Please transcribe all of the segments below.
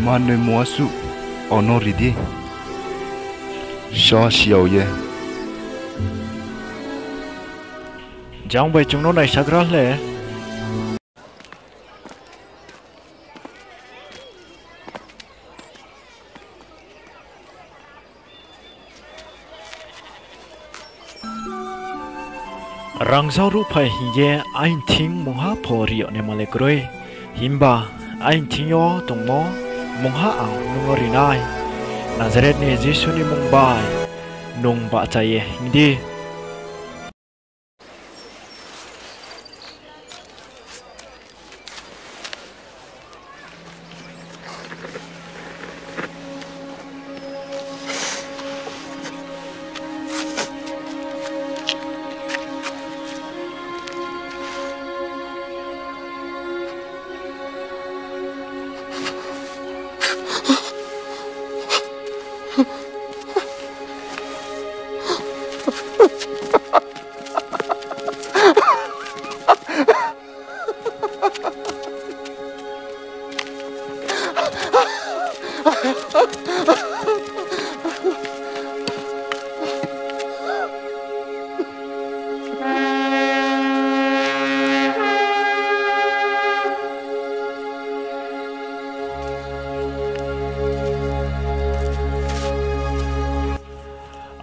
Manui muasu onoridi Shaw xiao ye Jang bai chung no nai sagra le Rang zau ru phai hi ye ain thing mong ha phori ne male kroi himba ain thing yo tong mo mong ha ang nungori nai Nazaret ni Jesu ni mong bai nung ba cha ye hindi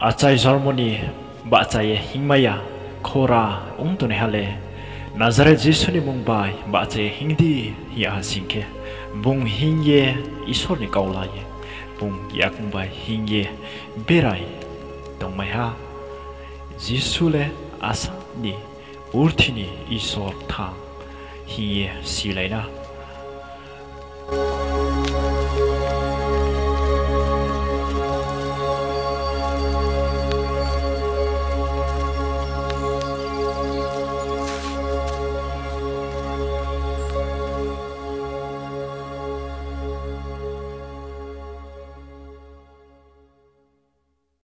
Acai Zalmoni bacai hingmaya khora ungtune hale Nazaret Jesu ni mung bai bacai hingdi ya singke bung hingye isor ni kaula ye bung yakung bai hingye berai tongmai ha Jesu le asa ni urthini isor thang hingye silaina